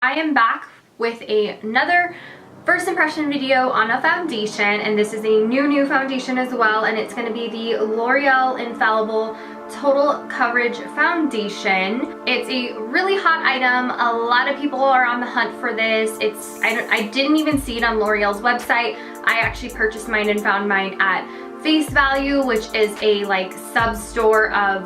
I am back with another first impression video on a foundation, and this is a new foundation as well, and it's going to be the L'Oreal Infallible Total Coverage Foundation. It's a really hot item. A lot of people are on the hunt for this. I didn't even see it on L'Oreal's website. I actually purchased mine and found mine at Face Value, which is a like sub store of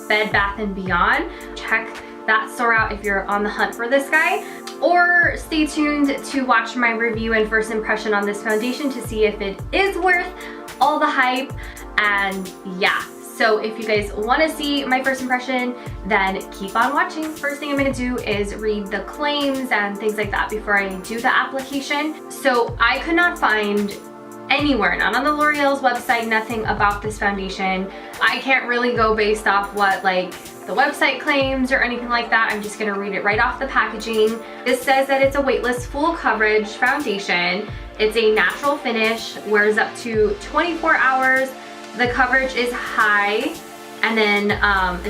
Bed Bath & Beyond. Check that store out if you're on the hunt for this guy, or stay tuned to watch my review and first impression on this foundation to see if it is worth all the hype. And yeah, so if you guys want to see my first impression, then keep on watching. First thing I'm going to do is read the claims and things like that before I do the application. So I could not find anywhere, not on the L'Oreal's website, nothing about this foundation. I can't really go based off what like the website claims or anything like that. I'm just gonna read it right off the packaging. This says that it's a weightless full coverage foundation. It's a natural finish, wears up to 24 hours. The coverage is high, and then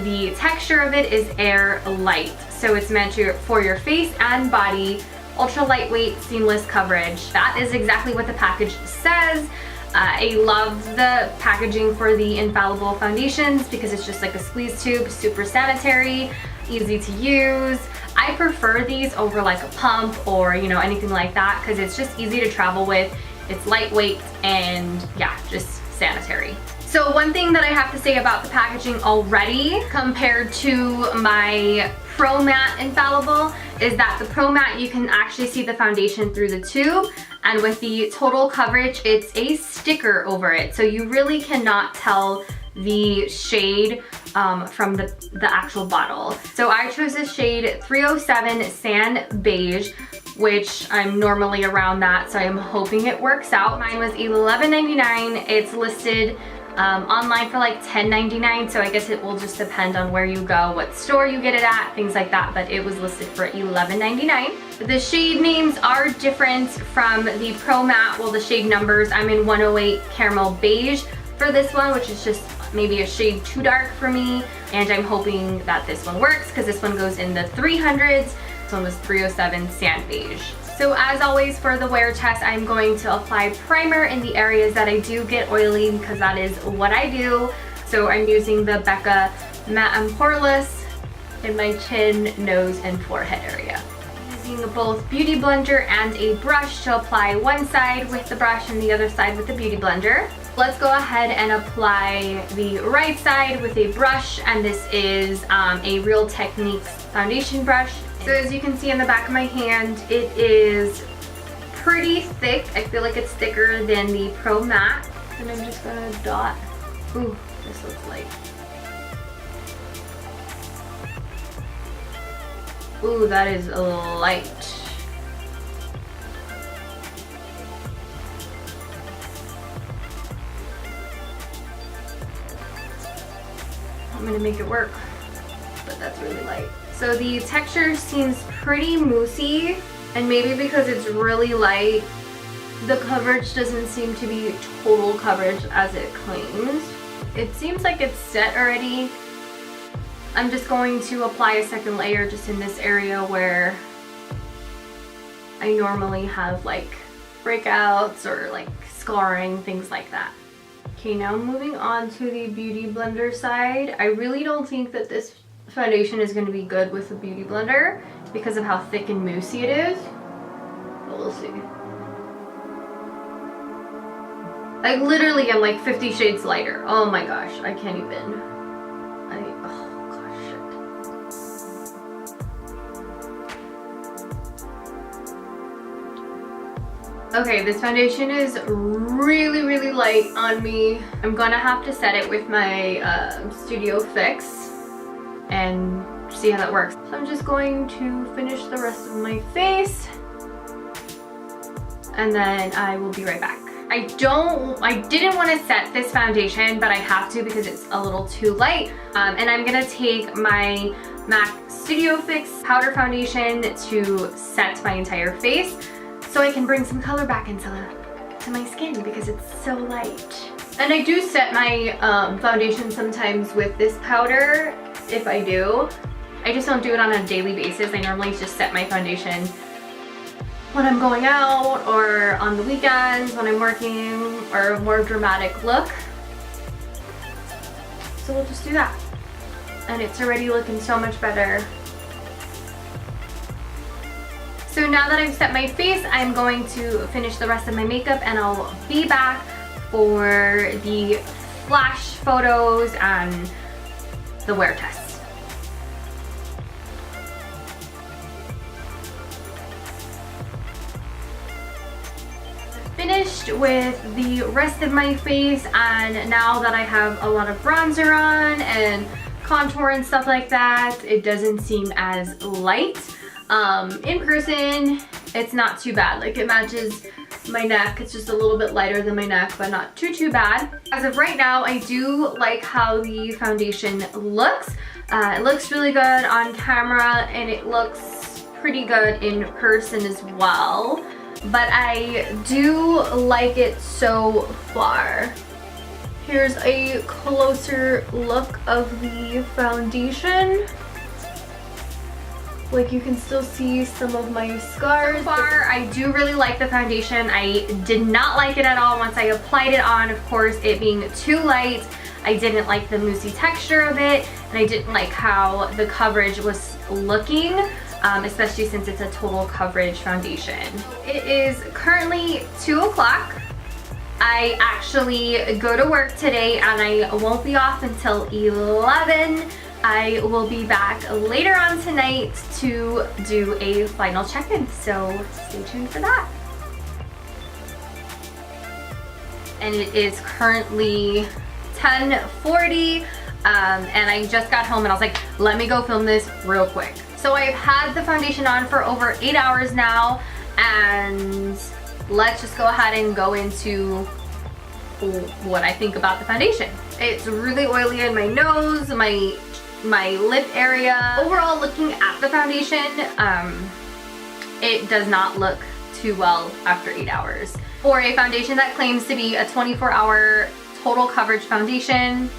the texture of it is air light. So it's meant for your face and body. Ultra lightweight, seamless coverage. That is exactly what the package says. I love the packaging for the Infallible foundations because it's just like a squeeze tube, super sanitary, easy to use. I prefer these over like a pump or anything like that because it's just easy to travel with. It's lightweight and yeah, just sanitary. So one thing that I have to say about the packaging already compared to my Pro Matte Infallible is that the Pro Matte, you can actually see the foundation through the tube, and with the total coverage, it's a sticker over it. So you really cannot tell the shade from the actual bottle. So I chose this shade 307 Sand Beige, which I'm normally around that, so I'm hoping it works out. Mine was $11.99. It's listed online for like $10.99, so I guess it will just depend on where you go, what store you get it at, things like that, but it was listed for $11.99. The shade names are different from the Pro Matte. Well, the shade numbers, I'm in 108 Caramel Beige for this one, which is just maybe a shade too dark for me, and I'm hoping that this one works because this one goes in the 300s. This one was 307 Sand Beige. So as always for the wear test, I'm going to apply primer in the areas that I do get oily because that is what I do. So I'm using the Becca Matte and Poreless in my chin, nose, and forehead area. Using both Beauty Blender and a brush to apply one side with the brush and the other side with the Beauty Blender. Let's go ahead and apply the right side with a brush, and this is a Real Techniques foundation brush. So as you can see in the back of my hand, it is pretty thick. I feel like it's thicker than the Pro Matte. And I'm just gonna dot. Ooh, this looks light. Ooh, that is light. I'm gonna make it work, but that's really light. So the texture seems pretty moussey, and maybe because it's really light, the coverage doesn't seem to be total coverage as it claims. It seems like it's set already. I'm just going to apply a second layer just in this area where I normally have like breakouts or like scarring, things like that. Okay, now moving on to the Beauty Blender side. I really don't think that this foundation is going to be good with the Beauty Blender because of how thick and moussey it is, but we'll see. I literally am like 50 shades lighter. Oh my gosh, I can't even. Oh gosh, shit. Okay, this foundation is really light on me. I'm gonna have to set it with my Studio Fix and see how that works. So I'm just going to finish the rest of my face, and then I will be right back. I didn't want to set this foundation, but I have to because it's a little too light. And I'm gonna take my MAC Studio Fix powder foundation to set my entire face so I can bring some color back into my skin because it's so light. And I do set my foundation sometimes with this powder if I do. I just don't do it on a daily basis. I normally just set my foundation when I'm going out or on the weekends when I'm working, or a more dramatic look. So we'll just do that. And it's already looking so much better. So now that I've set my face, I'm going to finish the rest of my makeup and I'll be back for the flash photos and the wear test. Finished with the rest of my face, and now that I have a lot of bronzer on and contour and stuff like that, it doesn't seem as light. In person, it's not too bad. Like, it matches my neck. It's just a little bit lighter than my neck, but not too bad. As of right now, I do like how the foundation looks. It looks really good on camera and it looks pretty good in person as well. But I do like it so far. Here's a closer look of the foundation. Like, you can still see some of my scars. So far, I do really like the foundation. I did not like it at all once I applied it on. Of course, it being too light, I didn't like the moussey texture of it, and I didn't like how the coverage was looking. Especially since it's a total coverage foundation. It is currently 2 o'clock. I actually go to work today and I won't be off until 11. I will be back later on tonight to do a final check-in, so stay tuned for that. And it is currently 10:40, and I just got home and I was like, let me go film this real quick. So I've had the foundation on for over 8 hours now, and let's just go ahead and go into what I think about the foundation. It's really oily in my nose, my lip area. Overall, looking at the foundation, it does not look too well after 8 hours. For a foundation that claims to be a 24-hour total coverage foundation,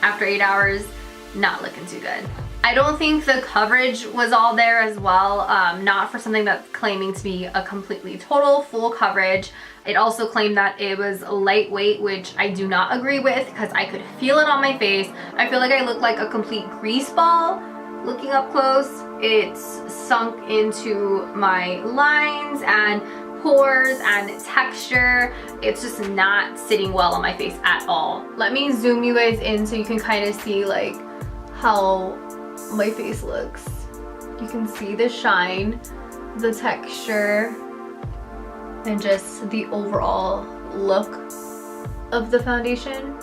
after 8 hours, not looking too good. I don't think the coverage was all there as well, not for something that's claiming to be a completely total full coverage. It also claimed that it was lightweight, which I do not agree with because I could feel it on my face. I feel like I look like a complete grease ball looking up close. It's sunk into my lines and pores and texture. It's just not sitting well on my face at all. Let me zoom you guys in so you can kind of see like how my face looks. You can see the shine, the texture, and just the overall look of the foundation.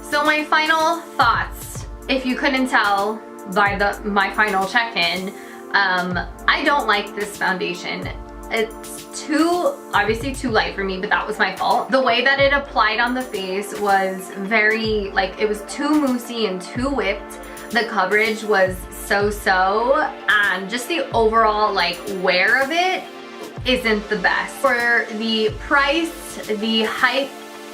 So my final thoughts, if you couldn't tell by my final check-in, I don't like this foundation. It's obviously too light for me, but that was my fault. The way that it applied on the face was very, like, it was too moussey and too whipped. The coverage was so-so, and just the overall, like, wear of it isn't the best. For the price, the hype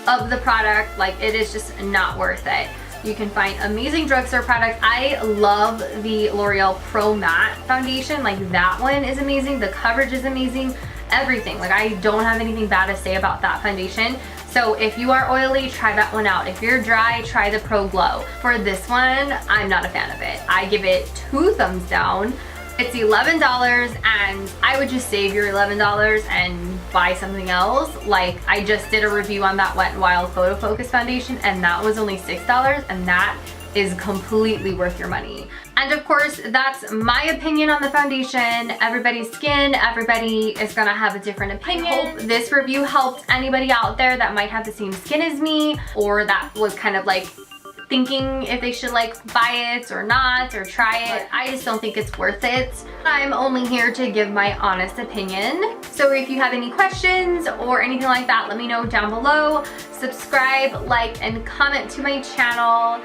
of the product, like, it is just not worth it. You can find amazing drugstore products. I love the L'Oreal Pro Matte foundation. Like, that one is amazing. The coverage is amazing. Everything. Like, I don't have anything bad to say about that foundation. So if you are oily, try that one out. If you're dry, try the Pro Glow. For this one, I'm not a fan of it. I give it 2 thumbs down. It's $11, and I would just save your $11 and buy something else. Like, I just did a review on that Wet n Wild Photo Focus foundation, and that was only $6, and that is completely worth your money. And of course, that's my opinion on the foundation. Everybody's skin, everybody is gonna have a different opinion. I hope this review helped anybody out there that might have the same skin as me, or that was kind of like thinking if they should like buy it or not, or try it. I just don't think it's worth it. I'm only here to give my honest opinion. So if you have any questions or anything like that, let me know down below. Subscribe, like, and comment to my channel.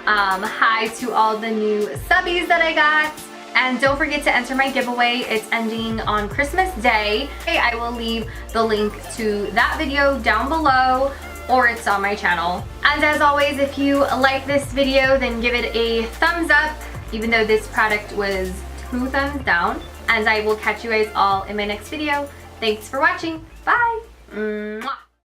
Hi to all the new subbies that I got. And don't forget to enter my giveaway. It's ending on Christmas Day. I will leave the link to that video down below. or it's on my channel. And as always, if you like this video, then give it a thumbs up, even though this product was 2 thumbs down. And I will catch you guys all in my next video. Thanks for watching. Bye. Mwah.